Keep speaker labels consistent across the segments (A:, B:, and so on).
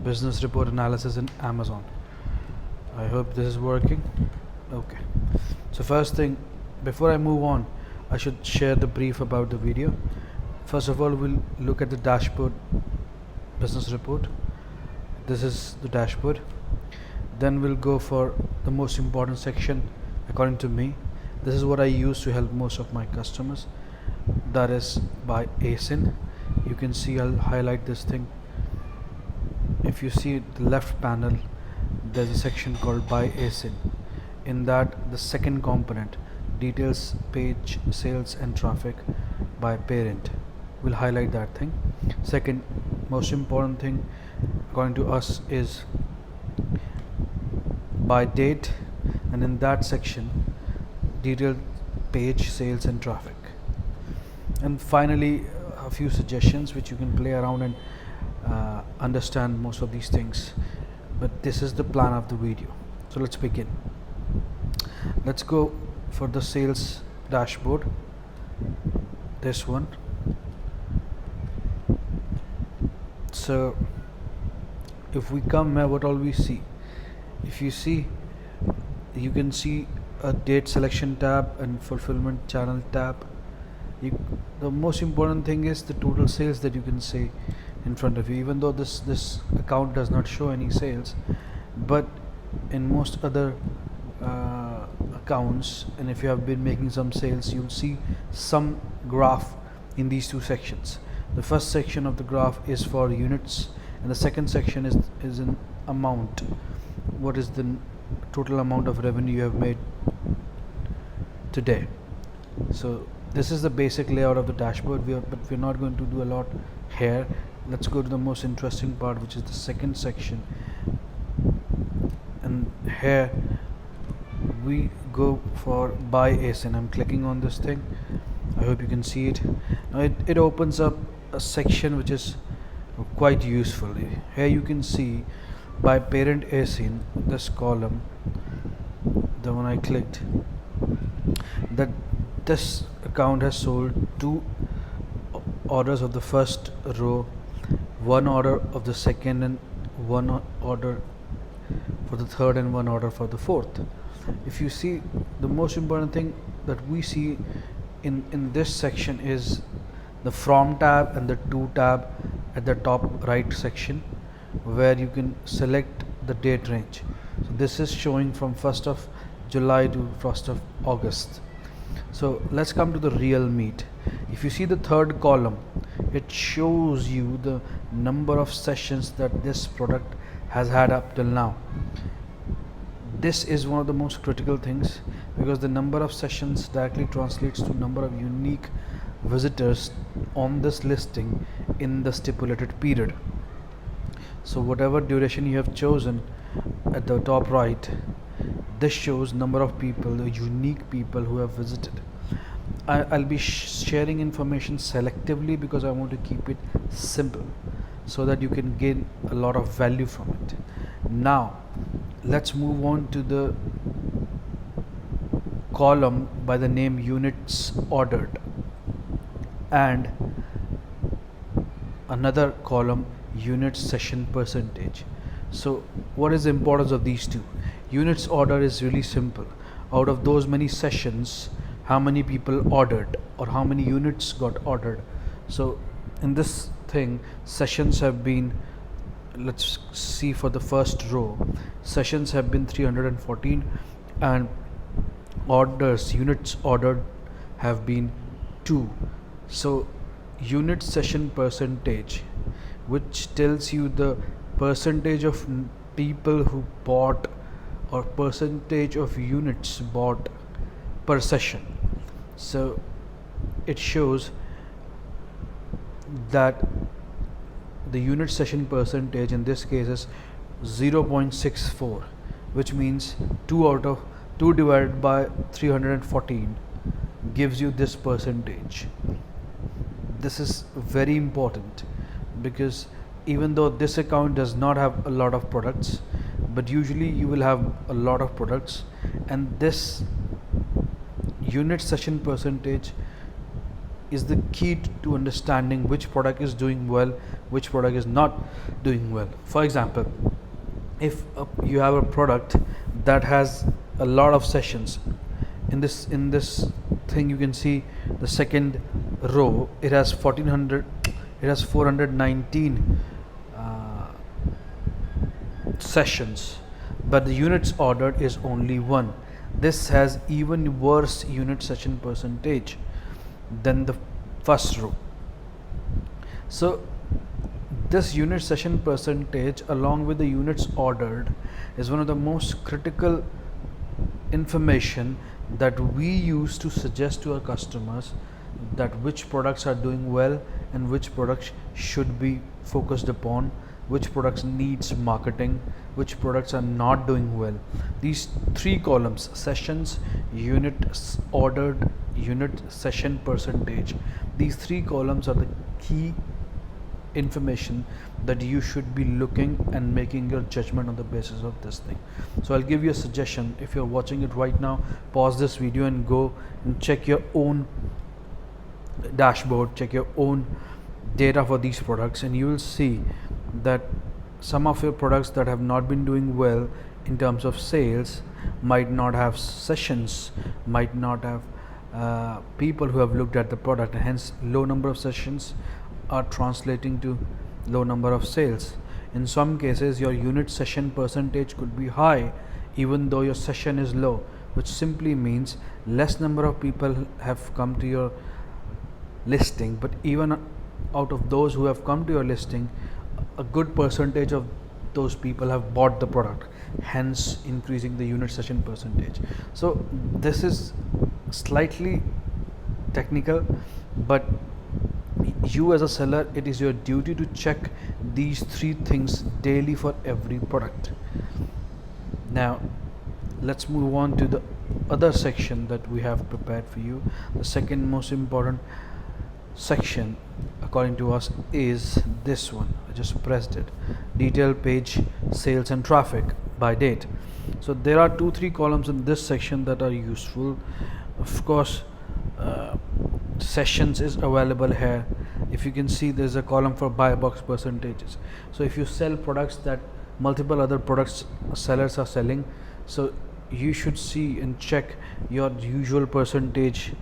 A: business report analysis in Amazon. I hope this is working. Okay, so first thing, before I move on, I should share the brief about the video. First of all, we'll look at the dashboard business report. This is the dashboard. Then we'll go for the most important section according to me. This is what I use to help most of my customers. That is by ASIN. You can see I'll highlight this thing. If you see the left panel, there's a section called by ASIN. In that, the second component, details page sales and traffic by parent, we'll highlight that thing. Second most important thing according to us is by date, and in that section, detailed page sales and traffic. And finally, a few suggestions which you can play around and understand most of these things. But this is the plan of the video. So let's begin. Let's go for the sales dashboard. This one. So if we come here, what all we see? If you see, you can see a date selection tab and fulfillment channel tab. The most important thing is the total sales that you can see in front of you, even though this account does not show any sales, but in most other accounts, and if you have been making some sales, you'll see some graph in these two sections. The first section of the graph is for units, and the second section is an amount. What is the total amount of revenue you have made today? So this is the basic layout of the dashboard, but we're not going to do a lot here. Let's go to the most interesting part, which is the second section. And here we go for by ASIN. I'm clicking on this thing. I hope you can see it. Now it opens up a section which is quite useful. Here you can see by parent ASIN, this column, the one I clicked, that this account has sold 2 orders of the first row, 1 order of the second, and 1 order for the third, and 1 order for the fourth. If you see, the most important thing that we see in this section is the from tab and the to tab at the top right section, where you can select the date range. So this is showing from 1st of July to 1st of August. So let's come to the real meat. If you see the third column, it shows you the number of sessions that this product has had up till now. This is one of the most critical things, because the number of sessions directly translates to number of unique visitors on this listing in the stipulated period. So whatever duration you have chosen at the top right, this shows number of people, the unique people who have visited. I'll be sharing information selectively because I want to keep it simple so that you can gain a lot of value from it. Now let's move on to the column by the name units ordered, and another column unit session percentage. So what is the importance of these two? Units order is really simple. Out of those many sessions, how many people ordered, or how many units got ordered. So in this thing, sessions have been, let's see, for the first row, sessions have been 314, and orders, units ordered, have been 2. So unit session percentage, which tells you the percentage of people who bought, or percentage of units bought per session. So it shows that the unit session percentage in this case is 0.64, which means 2 divided by 314 gives you this percentage. This is very important, because even though this account does not have a lot of products, but usually you will have a lot of products, and this unit session percentage is the key to understanding which product is doing well, which product is not doing well. For example, if you have a product that has a lot of sessions, in this thing you can see the second row, it has 1400, it has 419 sessions, but the units ordered is only 1. This has even worse unit session percentage than the first row. So this unit session percentage along with the units ordered is one of the most critical information that we use to suggest to our customers that which products are doing well and which products should be focused upon, which products needs marketing, which products are not doing well. These 3 columns, sessions, units ordered, unit session percentage, these 3 columns are the key information that you should be looking and making your judgment on the basis of this thing. So I'll give you a suggestion. If you're watching it right now, pause this video and go and check your own dashboard, check your own data for these products, and you will see that some of your products that have not been doing well in terms of sales might not have sessions, might not have people who have looked at the product, and hence low number of sessions are translating to low number of sales. In some cases your unit session percentage could be high even though your session is low, which simply means less number of people have come to your listing, but even out of those who have come to your listing, a good percentage of those people have bought the product, hence increasing the unit session percentage. So this is slightly technical, but you as a seller, it is your duty to check these 3 things daily for every product. Now let's move on to the other section that we have prepared for you. The second most important section according to us is this one. I just pressed it, detail page, sales and traffic by date. So there are 2-3 columns in this section that are useful. Of course, sessions is available here. If you can see, there's a column for buy box percentages. So if you sell products that multiple other products sellers are selling, so you should see and check your usual percentage,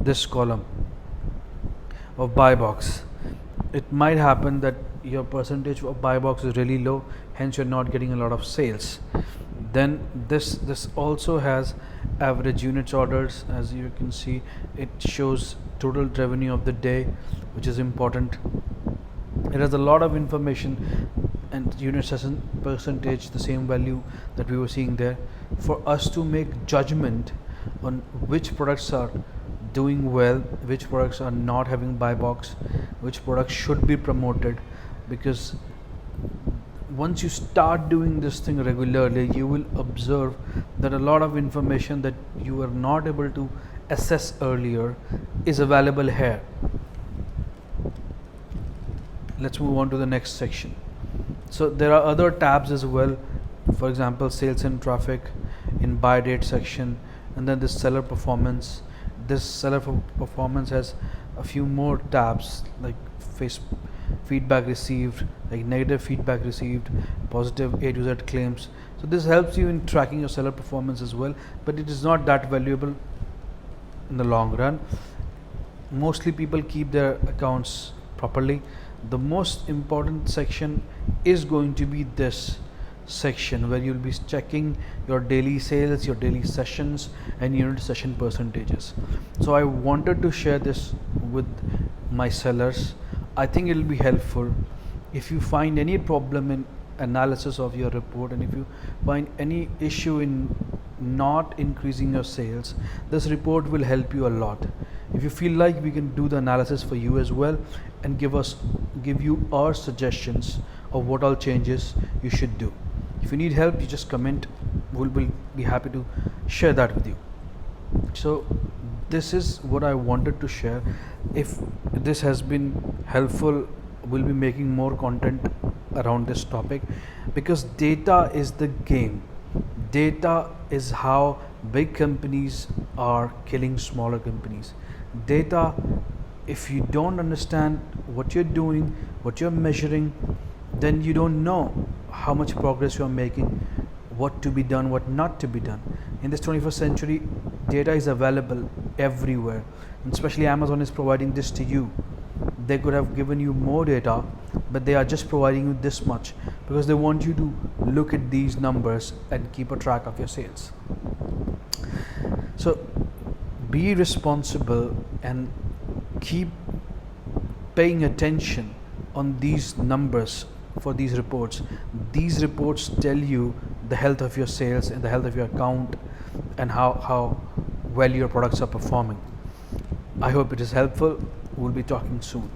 A: this column of buy box. It might happen that your percentage of buy box is really low, hence you're not getting a lot of sales. Then this also has average units orders. As you can see, it shows total revenue of the day, which is important. It has a lot of information, and unit session percentage, the same value that we were seeing there, for us to make judgment on which products are doing well, which products are not having buy box, which products should be promoted. Because once you start doing this thing regularly, you will observe that a lot of information that you were not able to assess earlier is available here. Let's move on to the next section. So there are other tabs as well. For example, sales and traffic in by date section, and then this seller performance. This seller performance has a few more tabs like feedback received, like negative feedback received, positive A to Z claims. So this helps you in tracking your seller performance as well, but it is not that valuable in the long run. Mostly people keep their accounts properly. The most important section is going to be this section, where you'll be checking your daily sales, your daily sessions, and unit session percentages. So I wanted to share this with my sellers. I think it will be helpful. If you find any problem in analysis of your report, and if you find any issue in not increasing your sales, this report will help you a lot. If you feel like we can do the analysis for you as well and give you our suggestions of what all changes you should do. If you need help, you just comment. We'll be happy to share that with you. So this is what I wanted to share. If this has been helpful, we'll be making more content around this topic, because data is the game. Data is how big companies are killing smaller companies. Data if you don't understand what you're doing, what you're measuring, then you don't know how much progress you're making, what to be done, what not to be done. In this 21st century, data is available everywhere, and especially Amazon is providing this to you. They could have given you more data, but they are just providing you this much because they want you to look at these numbers and keep a track of your sales. So be responsible and keep paying attention on these numbers for these reports. These reports tell you the health of your sales and the health of your account and how well your products are performing. I hope it is helpful. We'll be talking soon.